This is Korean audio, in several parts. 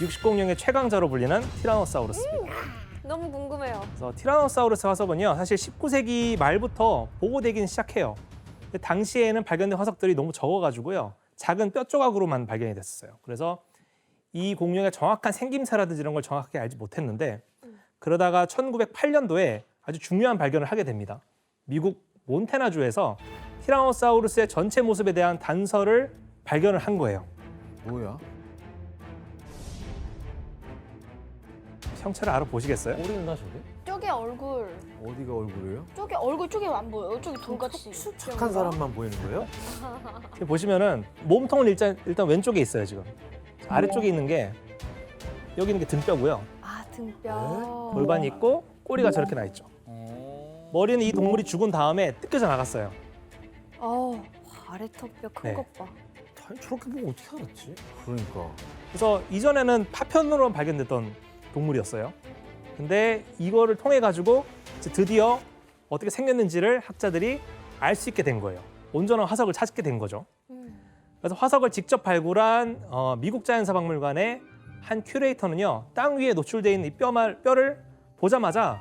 육식공룡의 최강자로 불리는 티라노사우루스입니다. 너무 궁금해요. 그래서 티라노사우루스 화석은요, 사실 19세기 말부터 보고되긴 시작해요. 근데 당시에는 발견된 화석들이 너무 적어가지고요, 작은 뼈 조각으로만 발견이 됐어요. 그래서 이 공룡의 정확한 생김새라든지 이런 걸 정확하게 알지 못했는데, 그러다가 1908년도에 아주 중요한 발견을 하게 됩니다. 미국 몬태나주에서 티라노사우루스의 전체 모습에 대한 단서를 발견을 한 거예요. 뭐야? 형체를 알아보시겠어요? 모르겠나 저게? 저게 얼굴. 어디가 얼굴이에요? 저게 얼굴 쪽에 안 보여요. 저기 돌같이. 착한 사람만 보이는 거예요? 지금 보시면은 몸통은 일단 왼쪽에 있어요. 지금 아래쪽에 있는 게, 여기 있는 게 등뼈고요. 아, 등뼈. 골반이 있고 꼬리가 저렇게 나 있죠. 머리는 이 동물이 죽은 다음에 뜯겨져 나갔어요. 아래 턱뼈 큰 네. 것 봐. 저렇게 보고 어떻게 알았지? 그러니까. 그래서 이전에는 파편으로 발견됐던 동물이었어요. 근데 이거를 통해 가지고 드디어 어떻게 생겼는지를 학자들이 알 수 있게 된 거예요. 온전한 화석을 찾게 된 거죠. 그래서 화석을 직접 발굴한 미국 자연사박물관의 한 큐레이터는요, 땅 위에 노출되어 있는 이 뼈를 보자마자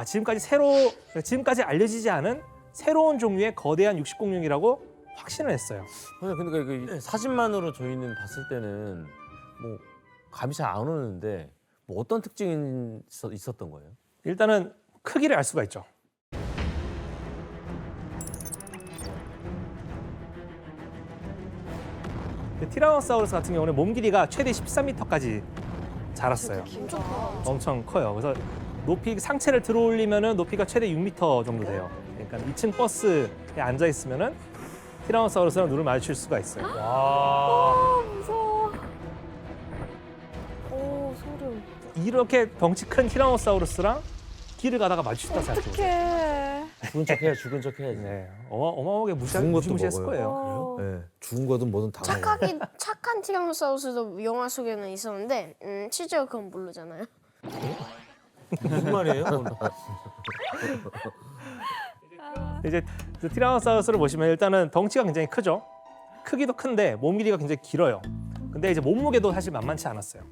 지금까지 알려지지 않은 새로운 종류의 거대한 육식공룡이라고 확신을 했어요. 근데 그 사진만으로 저희는 봤을 때는 뭐 감이 잘 안 오는데 뭐 어떤 특징이 있었던 거예요? 일단은 크기를 알 수가 있죠. 티라노사우루스 같은 경우는 몸 길이가 최대 13m까지 자랐어요. 엄청 커요. 그래서 상체를 들어 올리면은 높이가 최대 6m 정도 돼요. 그러니까 2층 버스에 앉아 있으면은 티라노사우루스랑 눈을 마주칠 수가 있어요. 와. 무서워. 오, 소름. 이렇게 덩치 큰 티라노사우루스랑 길을 가다가 마주쳤다 생각해보세요. 어떡해. 죽은 척 해야지. 네, 어마어마하게 죽은 것도 무시했을 먹어요. 거예요. 네, 죽은 거든 뭐든 다 먹어요. 착한 티라노사우루스도 영화 속에는 있었는데 실제로 그건 모르잖아요. 무슨 말이에요? 이제 그 티라노사우루스를 보시면 일단은 덩치가 굉장히 크죠. 크기도 큰데 몸 길이가 굉장히 길어요. 근데 이제 몸무게도 사실 만만치 않았어요.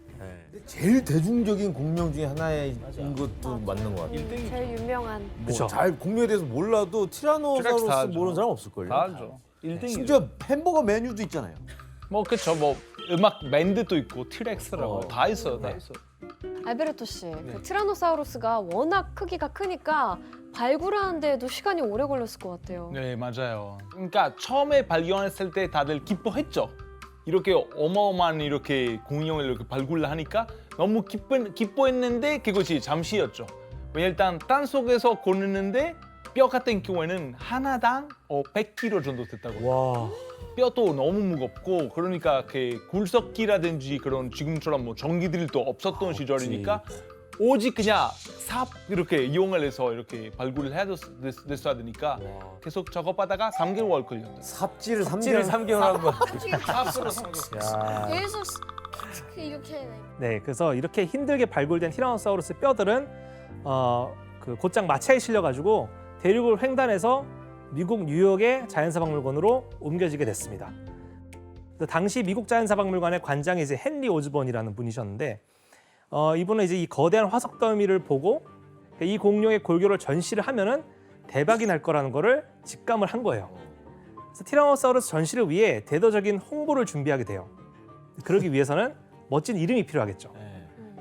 제일 대중적인 공룡 중에 하나인 것도 맞는 것 같아요. 제일 유명한. 그쵸. 잘 공룡에 대해서 몰라도 티라노사우루스 다 알죠. 모르는 사람 없을걸요. 다 알죠. 1등이죠. 심지어 햄버거 메뉴도 있잖아요. 뭐 그쵸. 뭐 음악 밴드도 있고 티렉스라고 다 있어요. 다 있어. 알베르토 씨, 그 티라노사우루스가 워낙 크기가 크니까 발굴하는 데에도 시간이 오래 걸렸을 것 같아요. 네, 맞아요. 그러니까 처음에 발견했을 때 다들 기뻐했죠. 이렇게 어마어마한 이렇게 공룡을 이렇게 발굴하니까 너무 기뻐했는데 그것이 잠시였죠. 왜냐면 일단 땅 속에서 걷는데 뼈 같은 경우에는 하나당 100kg 정도 됐다고. 와. 뼈도 너무 무겁고 그러니까 그 굴석기라든지 그런 지금처럼 뭐 전기들도 없었던 시절이니까 오직 그냥 삽 이렇게 이용을 해서 이렇게 발굴을 해야 됐어야 되니까 계속 작업하다가 3개월 걸렸어요. 삽질을 3개월 한 거. 삽으로 3개월. 계속 이렇게 해야 돼. 네, 그래서 이렇게 힘들게 발굴된 티라노사우루스 뼈들은 그 곧장 마차에 실려가지고 대륙을 횡단해서 미국 뉴욕의 자연사박물관으로 옮겨지게 됐습니다. 당시 미국 자연사박물관의 관장이 이제 헨리 오즈본이라는 분이셨는데, 이분은 이제 이 거대한 화석 더미를 보고 이 공룡의 골교를 전시를 하면은 대박이 날 거라는 거를 직감을 한 거예요. 그래서 티라노사우루스 전시를 위해 대대적인 홍보를 준비하게 돼요. 그러기 위해서는 멋진 이름이 필요하겠죠.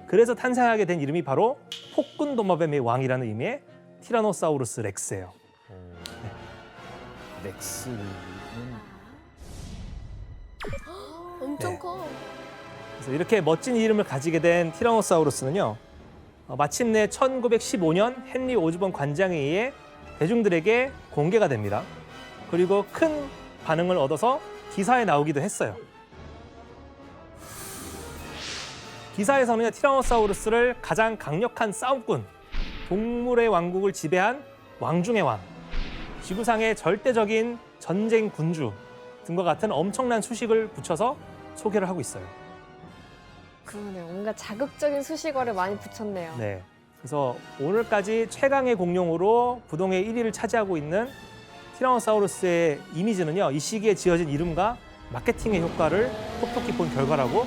그래서 탄생하게 된 이름이 바로 폭군 도마뱀의 왕이라는 의미의 티라노사우루스 렉스예요. 렉스는 엄청 네. 커. 그래서 이렇게 멋진 이름을 가지게 된 티라노사우루스는요, 마침내 1915년 헨리 오즈본 관장에 의해 대중들에게 공개가 됩니다. 그리고 큰 반응을 얻어서 기사에 나오기도 했어요. 기사에서는 티라노사우루스를 가장 강력한 싸움꾼, 동물의 왕국을 지배한 왕 중의 왕, 지구상의 절대적인 전쟁 군주 등과 같은 엄청난 수식을 붙여서 소개를 하고 있어요. 그러네요. 뭔가 자극적인 수식어를 많이 붙였네요. 네. 그래서 오늘까지 최강의 공룡으로 부동의 1위를 차지하고 있는 티라노사우루스의 이미지는요, 이 시기에 지어진 이름과 마케팅의 효과를 톡톡히 본 결과라고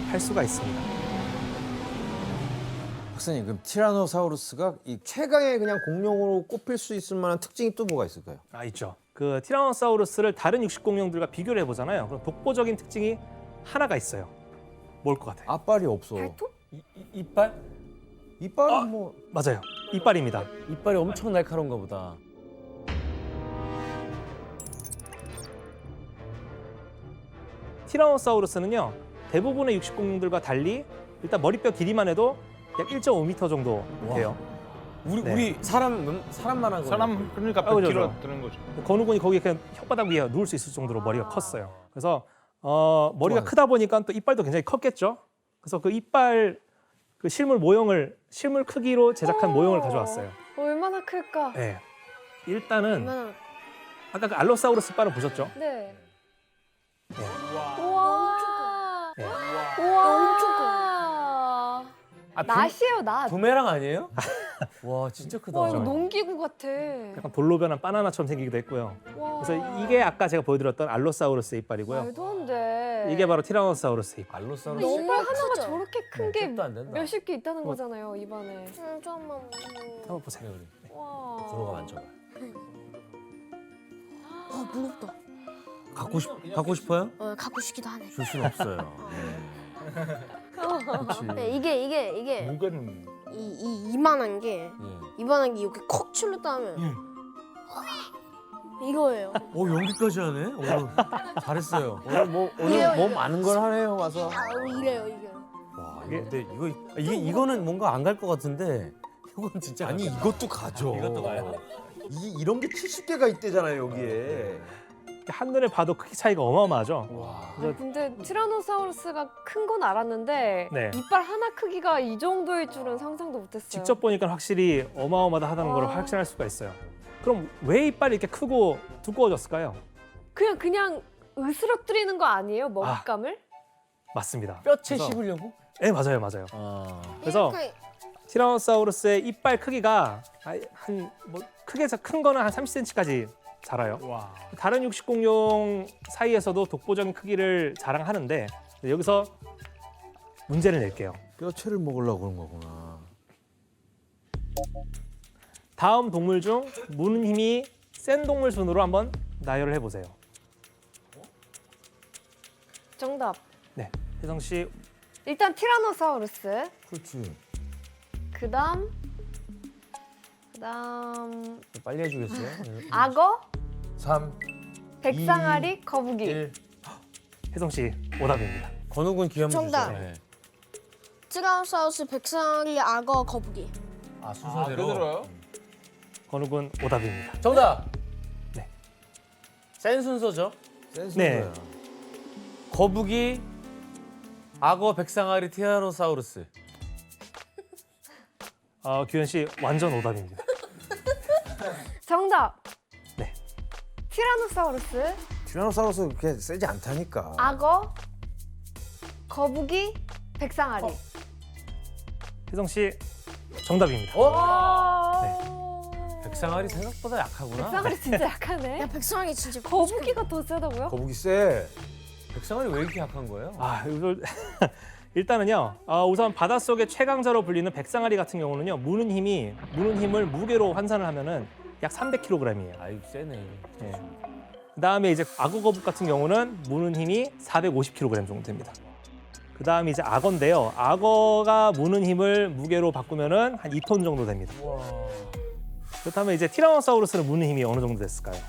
할 수가 있습니다. 박사님 그럼 티라노사우루스가 이 최강의 그냥 공룡으로 꼽힐 수 있을 만한 특징이 또 뭐가 있을까요? 아, 있죠. 그 티라노사우루스를 다른 육식 공룡들과 비교를 해보잖아요. 그럼 독보적인 특징이 하나가 있어요. 뭘 것 같아요? 앞발이 없어. 발톱? 이빨? 이빨은 뭐 맞아요. 이빨입니다. 이빨이 엄청 날카로운가 보다. 티라노사우루스는요, 대부분의 육식 공룡들과 달리 일단 머리뼈 길이만 해도 약 1.5m 정도 돼요. 네. 우리 사람만한 거. 사람 그러니까 아, 그죠, 100kg 드는 거죠. 건우군이 거기 그냥 혓바닥 위에 누울 수 있을 정도로 머리가 컸어요. 그래서 머리가 좋아요. 크다 보니까 또 이빨도 굉장히 컸겠죠. 그래서 그 이빨 그 실물 크기로 제작한 모형을 가져왔어요. 얼마나 클까? 네. 일단은 얼마나 아까 그 알로사우루스 이빨을 보셨죠? 네. 네. 우와. 네. 우와. 엄청 아, 낫이에요, 낫. 부메랑 아니에요? 와 진짜 크다. 와, 이거 농기구 같아. 약간 돌로 변한 바나나처럼 생기기도 했고요. 와. 그래서 이게 아까 제가 보여드렸던 알로사우루스의 이빨이고요. 말도 안 돼. 이게 바로 티라노사우루스의 이빨. 알로사우루스. 너무 이빨 하나가 크죠? 저렇게 큰 게 도 안 된다. 몇십 개 있다는 거잖아요, 입안에. 좀만 한번 보세요. 와. 들어가 만져봐. 무겁다. 갖고 싶어요? 갖고 싶기도 하네. 줄 수는 없어요. 그렇지. 네, 이게 무게는 이만한 게 예. 이렇게 콕 칠렀다 하면 이거예요. 연기까지 하네. 오늘 잘했어요. 오늘 이래요, 뭐 이래요. 많은 걸 하네요 와서. 이래요. 와 근데 이거는 뭔가 안 갈 것 같은데 이건 진짜 아니 안 가. 이것도 가죠. 이것도 가요? 이런 게 70개가 있대잖아요 여기에. 한눈에 봐도 크기 차이가 어마어마하죠. 아, 근데 티라노사우루스가 큰 건 알았는데 네. 이빨 하나 크기가 이 정도일 줄은 상상도 못했어요. 직접 보니까 확실히 어마어마하다는 걸 와. 확신할 수가 있어요. 그럼 왜 이빨이 이렇게 크고 두꺼워졌을까요? 그냥 으스러뜨리는 거 아니에요? 먹잇감을? 맞습니다. 뼈채 그래서- 씹으려고? 네, 맞아요. 아. 그래서 티라노사우루스의 이빨 크기가 크게 큰 거는 한 30cm까지 자라요. 와. 다른 육식 공룡 사이에서도 독보적인 크기를 자랑하는데 여기서 문제를 낼게요. 뼈채를 먹으려고 그런 거구나. 다음 동물 중 무는 힘이 센 동물 순으로 한번 나열을 해보세요. 정답. 네, 혜성 씨. 일단 티라노사우루스. 그렇지. 그다음 빨리 해주겠어요? 악어, 3, 백상아리, 거북이. 1. 혜성 씨 오답입니다. 건우군 기회 한번 정답. 주세요. 네. 티라노사우루스, 백상아리, 악어, 거북이. 아 아, 그대로요? 건우군 오답입니다. 정답. 네. 센 순서죠. 센스 네. 거야. 거북이, 악어, 백상아리, 티라노사우루스. 규현 씨 완전 오답입니다. 정답. 네. 티라노사우루스, 티라노사우루스 그렇게 세지 않다니까. 악어, 거북이, 백상아리. 혜성 씨 정답입니다. 백상아리 생각보다 약하구나. 백상아리 진짜 약하네. 야, 백상아리 진짜 거북이가 더 세다고요? 거북이 세. 백상아리 왜 이렇게 약한 거예요? 이걸 일단은요. 우선 바닷속의 최강자로 불리는 백상아리 같은 경우는요. 무는 힘을 무게로 환산을 하면은 약 300kg이에요. 아이 세네. 그다음에 이제 악어 거북 같은 경우는 무는 힘이 450kg 정도 됩니다. 그다음에 이제 악어인데요. 악어가 무는 힘을 무게로 바꾸면은 한 2톤 정도 됩니다. 그렇다면 이제 티라노사우루스는 무는 힘이 어느 정도 됐을까요?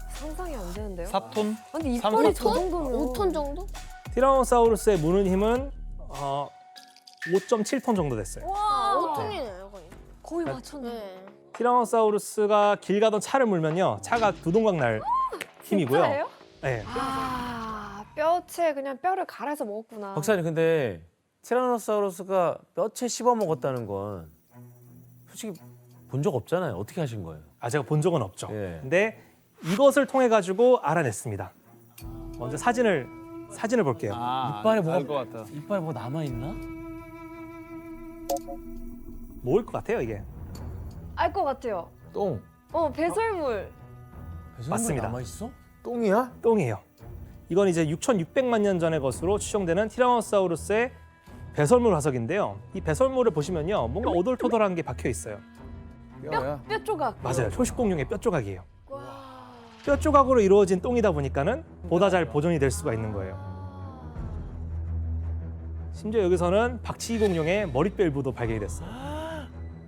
상상이 안 되는데요. 4톤? 근데 이빨이 저 5톤? 정도면 5톤 정도? 티라노사우루스의 무는 힘은 5.7톤 정도 됐어요. 와, 5톤이네요, 거의. 거의 맞췄네. 네. 티라노사우루스가 길 가던 차를 물면요. 차가 두 동강 날 힘이고요. 진짜예요? 네. 뼈채 그냥 뼈를 갈아서 먹었구나. 박사님 근데 티라노사우루스가 뼈채 씹어 먹었다는 건 솔직히 본 적 없잖아요. 어떻게 하신 거예요? 제가 본 적은 없죠. 예. 근데 이것을 통해 가지고 알아냈습니다. 먼저 사진을 볼게요. 이빨에 뭐가- 알것 같아. 이빨에 뭐 남아 있나? 뭐일 것 같아요, 이게? 알 것 같아요. 똥. 배설물. 맞습니다. 남아 있어? 똥이야? 똥이에요. 이건 이제 6,600만 년 전의 것으로 추정되는 티라노사우루스의 배설물 화석인데요. 이 배설물을 보시면요, 뭔가 오돌토돌한 게 박혀 있어요. 뼈야. 뼈 조각. 맞아요. 초식 공룡의 뼈 조각이에요. 와. 뼈 조각으로 이루어진 똥이다 보니까는 보다 잘 보존이 될 수가 있는 거예요. 심지어 여기서는 박치기 공룡의 머리뼈 일부도 발견이 됐어요.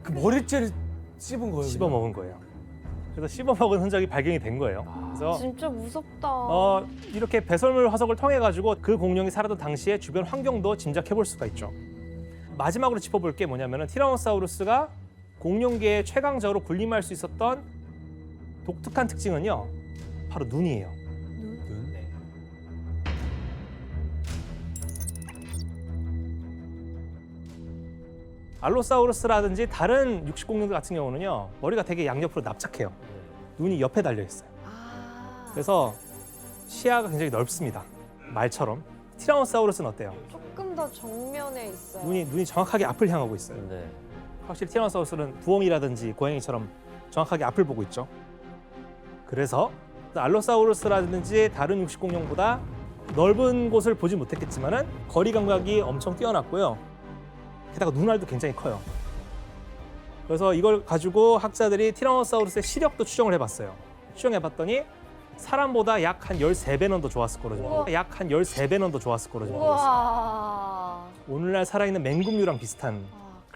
그 머리채를 씹은 거예요? 씹어 먹은 거예요. 그래서 씹어 먹은 흔적이 발견이 된 거예요. 그래서 진짜 무섭다. 이렇게 배설물 화석을 통해 가지고 그 공룡이 살았던 당시의 주변 환경도 짐작해 볼 수가 있죠. 마지막으로 짚어볼 게 뭐냐면은 티라노사우루스가 공룡계의 최강자로 군림할 수 있었던 독특한 특징은요, 바로 눈이에요. 네. 알로사우루스라든지 다른 육식 공룡들 같은 경우는요, 머리가 되게 양옆으로 납작해요. 눈이 옆에 달려 있어요. 아. 그래서 시야가 굉장히 넓습니다. 말처럼. 티라노사우루스는 어때요? 조금 더 정면에 있어요. 눈이 정확하게 앞을 향하고 있어요. 네. 확실히 티라노사우루스는 부엉이라든지 고양이처럼 정확하게 앞을 보고 있죠. 그래서 알로사우루스라든지 다른 육식 공룡보다 넓은 곳을 보지 못했겠지만은 거리 감각이 엄청 뛰어났고요. 게다가 눈알도 굉장히 커요. 그래서 이걸 가지고 학자들이 티라노사우루스의 시력도 추정을 해봤어요. 추정해봤더니 사람보다 약 한 13배는 더 좋았을 거로 우와. 약 한 13배는 더 좋았을 거로 보고 있어요. 우와. 오늘날 살아있는 맹금류랑 비슷한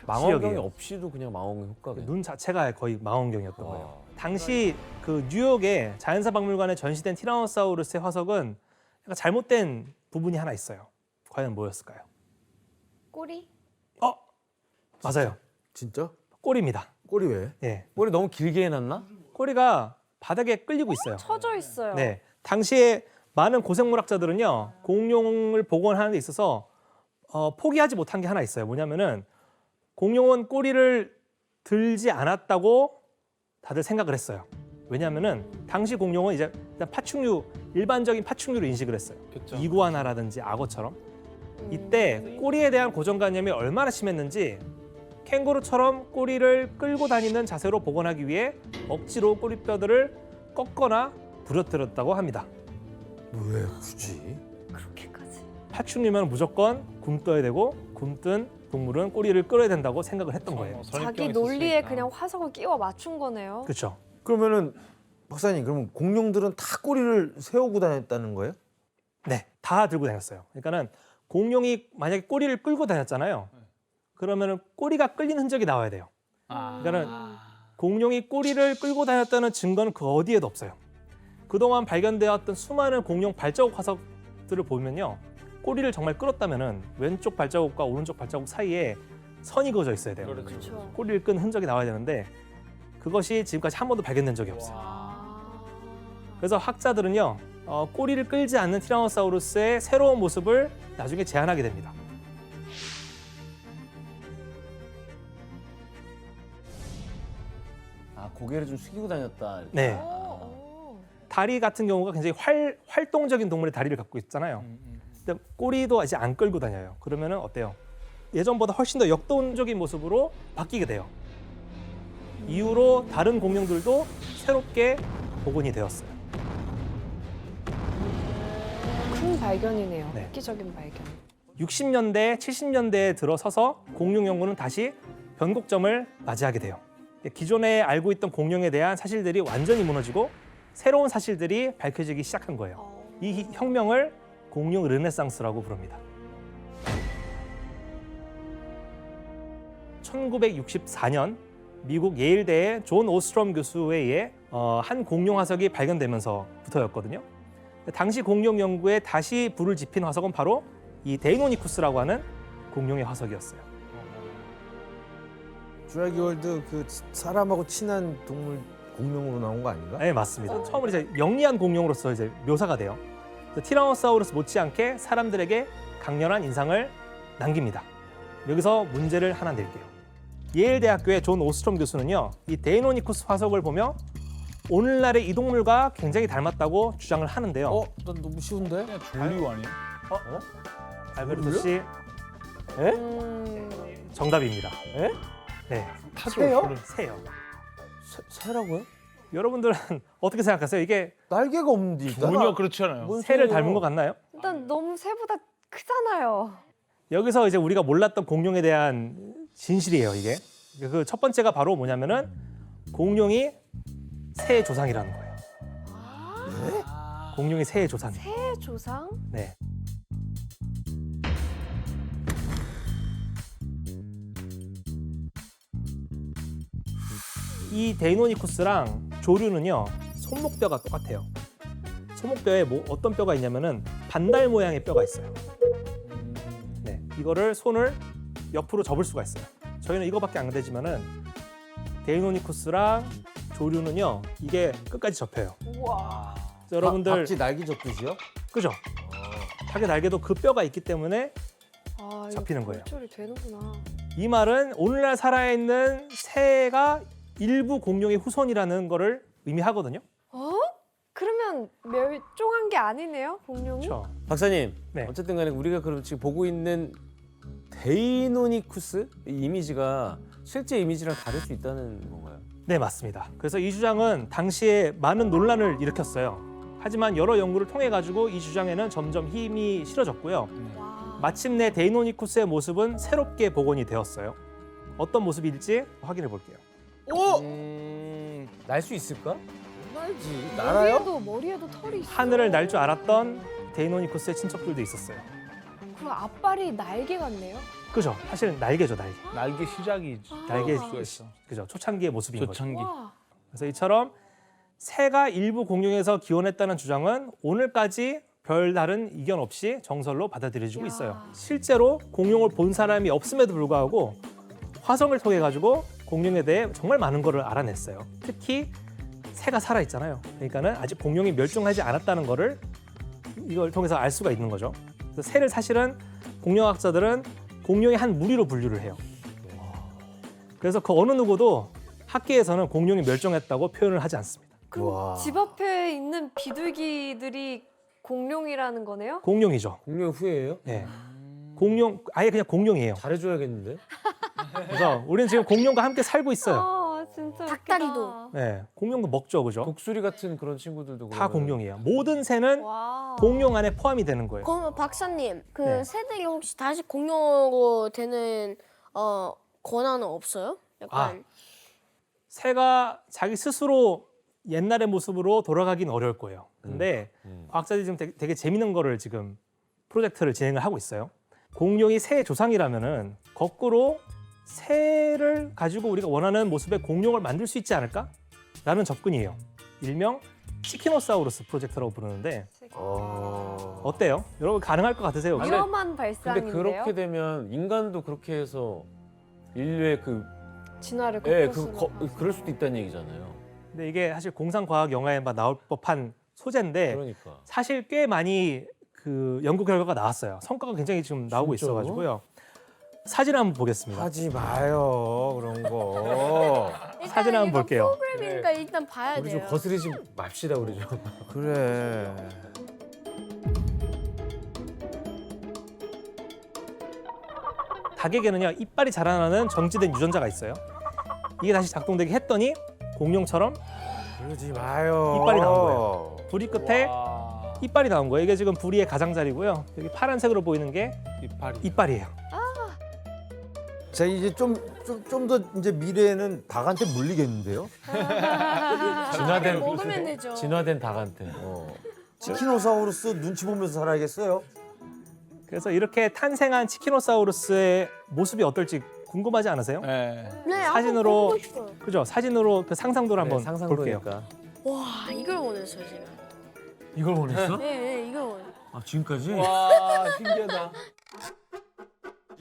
망원경이 시력이에요. 없이도 그냥 망원경 효과가. 눈 자체가 거의 망원경이었던 와. 거예요. 당시 그 뉴욕의 자연사 박물관에 전시된 티라노사우루스의 화석은 약간 잘못된 부분이 하나 있어요. 과연 뭐였을까요? 꼬리? 맞아요. 진짜? 꼬리입니다. 꼬리 왜? 예. 머리 너무 길게 해놨나? 꼬리가 바닥에 끌리고 있어요. 쳐져 있어요. 네. 당시에 많은 고생물학자들은요, 공룡을 복원하는 데 있어서 포기하지 못한 게 하나 있어요. 뭐냐면은 공룡은 꼬리를 들지 않았다고 다들 생각을 했어요. 왜냐하면은 당시 공룡은 이제 일단 파충류, 일반적인 파충류로 인식을 했어요. 그쵸. 이구아나라든지 악어처럼. 이때 꼬리에 대한 고정관념이 얼마나 심했는지 캥거루처럼 꼬리를 끌고 다니는 자세로 복원하기 위해 억지로 꼬리뼈들을 꺾거나 부러뜨렸다고 합니다. 왜 굳이? 그렇게까지. 파충류면 무조건 굶떠야 되고 굶뜬 동물은 꼬리를 끌어야 된다고 생각을 했던 거예요. 자기 논리에 그냥 화석을 끼워 맞춘 거네요. 그렇죠. 그러면은 박사님, 그러면 공룡들은 다 꼬리를 세우고 다녔다는 거예요? 네, 다 들고 다녔어요. 그러니까는 공룡이 만약에 꼬리를 끌고 다녔잖아요. 그러면은 꼬리가 끌린 흔적이 나와야 돼요. 그러니까는 공룡이 꼬리를 끌고 다녔다는 증거는 그 어디에도 없어요. 그동안 발견되었던 수많은 공룡 발자국 화석들을 보면요, 꼬리를 정말 끌었다면은 왼쪽 발자국과 오른쪽 발자국 사이에 선이 그어져 있어야 돼요. 그렇죠. 꼬리를 끈 흔적이 나와야 되는데 그것이 지금까지 한 번도 발견된 적이 없어요. 그래서 학자들은요, 꼬리를 끌지 않는 티라노사우루스의 새로운 모습을 나중에 제안하게 됩니다. 아, 고개를 좀 숙이고 다녔다. 네. 오. 다리 같은 경우가 굉장히 활동적인 동물의 다리를 갖고 있잖아요. 근데 꼬리도 이제 안 끌고 다녀요. 그러면은 어때요? 예전보다 훨씬 더 역동적인 모습으로 바뀌게 돼요. 이후로 다른 공룡들도 새롭게 복원이 되었어요. 큰 발견이네요. 네. 획기적인 발견. 60년대, 70년대에 들어서서 공룡 연구는 다시 변곡점을 맞이하게 돼요. 기존에 알고 있던 공룡에 대한 사실들이 완전히 무너지고 새로운 사실들이 밝혀지기 시작한 거예요. 이 혁명을 공룡 르네상스라고 부릅니다. 1964년 미국 예일대의 존 오스트롬 교수에 의해 한 공룡 화석이 발견되면서부터였거든요. 당시 공룡 연구에 다시 불을 지핀 화석은 바로 이 데이노니쿠스라고 하는 공룡의 화석이었어요. 주라기 월드 그 사람하고 친한 동물 공룡으로 나온 거 아닌가? 네, 맞습니다. 처음으로 이제 영리한 공룡으로서 이제 묘사가 돼요. 티라노사우루스 못지않게 사람들에게 강렬한 인상을 남깁니다. 여기서 문제를 하나 낼게요. 예일 대학교의 존 오스트롬 교수는요, 이 데이노니쿠스 화석을 보며 오늘날의 이 동물과 굉장히 닮았다고 주장을 하는데요. 난 너무 쉬운데? 그냥 졸리고 아니에요? 알베르토 씨 정답입니다. 에? 네, 새요? 새요. 새라고요? 여러분들은 어떻게 생각하세요? 이게 날개가 없는데. 전혀 그렇지 않아요. 뭔 새를 새예요? 닮은 것 같나요? 일단 너무 새보다 크잖아요. 여기서 이제 우리가 몰랐던 공룡에 대한 진실이에요, 이게. 그 첫 번째가 바로 뭐냐면은 공룡이 새의 조상이라는 거예요. 공룡이 새의 조상이에요. 새 조상? 네. 이 데이노니쿠스랑 조류는요 손목뼈가 똑같아요. 손목뼈에 뭐 어떤 뼈가 있냐면은 반달 모양의 뼈가 있어요. 네, 이거를 손을 옆으로 접을 수가 있어요. 저희는 이거밖에 안 되지만은 데이노니쿠스랑 조류는요 이게 끝까지 접혀요. 우와. 여러분들 박쥐 날개 접듯이요? 그죠? 닭의 날개도 그 뼈가 있기 때문에 아, 잡히는 거예요. 조절이 되는구나. 이 말은 오늘날 살아있는 새가 일부 공룡의 후손이라는 거를 의미하거든요. 어? 그러면 멸종한 게 아니네요, 공룡이? 그렇죠. 박사님, 네. 어쨌든 간에 우리가 그럼 지금 보고 있는 데이노니쿠스 이 이미지가 실제 이미지랑 다를 수 있다는 건가요? 네, 맞습니다. 그래서 이 주장은 당시에 많은 논란을 일으켰어요. 하지만 여러 연구를 통해 가지고 이 주장에는 점점 힘이 실어졌고요. 와. 마침내 데이노니쿠스의 모습은 새롭게 복원이 되었어요. 어떤 모습일지 확인해 볼게요. 날 수 있을까? 날지. 날아요? 머리에도 털이 있어. 하늘을 날 줄 알았던 데이노니쿠스의 친척들도 있었어요. 그럼 앞발이 날개 같네요. 그죠? 사실 날개죠, 날개. 날개 시작이지. 날개 수가 있어. 그죠? 초창기의 모습인 거죠. 초창기. 와. 그래서 이처럼 새가 일부 공룡에서 기원했다는 주장은 오늘까지 별다른 이견 없이 정설로 받아들여지고 야. 있어요. 실제로 공룡을 본 사람이 없음에도 불구하고 화성을 통해 가지고 공룡에 대해 정말 많은 거를 알아냈어요. 특히 새가 살아 있잖아요. 그러니까는 아직 공룡이 멸종하지 않았다는 거를 이걸 통해서 알 수가 있는 거죠. 그래서 새를 사실은 공룡학자들은 공룡의 한 무리로 분류를 해요. 그래서 그 어느 누구도 학계에서는 공룡이 멸종했다고 표현을 하지 않습니다. 그럼 우와. 집 앞에 있는 비둘기들이 공룡이라는 거네요? 공룡이죠. 공룡 후예예요? 네. 공룡 아예 그냥 공룡이에요. 잘해줘야겠는데? 그래서 우리는 지금 공룡과 함께 살고 있어요. 아, 진짜 닭다리도. 웃기다. 네, 공룡도 먹죠, 그죠? 독수리 같은 그런 친구들도 다 그러면- 공룡이에요. 모든 새는 와. 공룡 안에 포함이 되는 거예요. 그러면 박사님, 그 네. 새들이 혹시 다시 공룡으로 되는 권한은 없어요? 약간 새가 자기 스스로 옛날의 모습으로 돌아가긴 어려울 거예요. 근데 과학자들이 지금 되게 재밌는 거를 지금 프로젝트를 진행을 하고 있어요. 공룡이 새의 조상이라면은 거꾸로 새를 가지고 우리가 원하는 모습의 공룡을 만들 수 있지 않을까? 라는 접근이에요. 일명 치키노사우루스 프로젝트라고 부르는데 어때요? 여러분 가능할 것 같으세요? 혹시? 위험한 근데 발상인데요? 그렇게 되면 인간도 그렇게 해서 인류의 진화를 예, 거꾸로 그럴 수도 있다는 얘기잖아요. 근데 이게 사실 공상과학 영화에만 나올 법한 소재인데 그러니까. 사실 꽤 많이 그 연구 결과가 나왔어요. 성과가 굉장히 지금 나오고 진짜로? 있어가지고요. 사진 한번 보겠습니다. 하지 마요 그런 거. 사진 한번 볼게요. 프로그램이니까 일단 봐야 우리 돼요. 좀 거스르지 맙시다 우리 좀. 그래. 닭에게는요 이빨이 자라나는 정지된 유전자가 있어요. 이게 다시 작동되게 했더니 공룡처럼 그러지 마요. 이빨이 나온 거예요. 부리 끝에 와, 이빨이 나온 거예요. 이게 지금 부리의 가장자리고요. 여기 파란색으로 보이는 게 이빨이. 이빨이에요. 자 이제 좀 더 이제 미래에는 닭한테 물리겠는데요? 진화된 먹으면 되죠. 진화된 닭한테. 치키노사우루스 눈치 보면서 살아야겠어요. 그래서 이렇게 탄생한 치키노사우루스의 모습이 어떨지 궁금하지 않으세요? 네. 네, 사진으로- 보고 싶어요. 그죠? 사진으로 그 상상도를 한번 볼게요. 상상도니까. 와, 이걸 원했어요 제가. 이걸 원했어? 네, 네, 이걸 원. 아 지금까지? 와, 신기하다.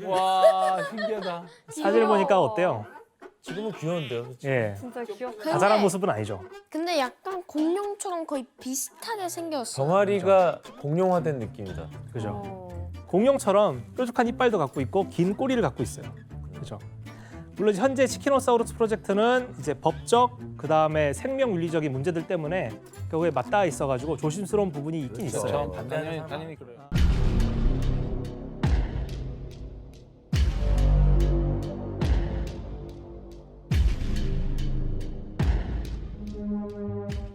와, 신기하다. 사진을 보니까 어때요? 지금은 귀여운데요. 솔직히. 예, 진짜 귀엽다. 자잘한 모습은 아니죠. 근데 약간 공룡처럼 거의 비슷하게 생겼어. 병아리가 공룡화된 느낌이다. 그죠? 어. 공룡처럼 뾰족한 이빨도 갖고 있고 긴 꼬리를 갖고 있어요. 그죠? 물론 현재 치키노사우루스 프로젝트는 이제 법적 그다음에 생명 윤리적인 문제들 때문에 결국에 맞닿아 있어가지고 조심스러운 부분이 있긴 그렇죠. 있어요. 당연히 그래요.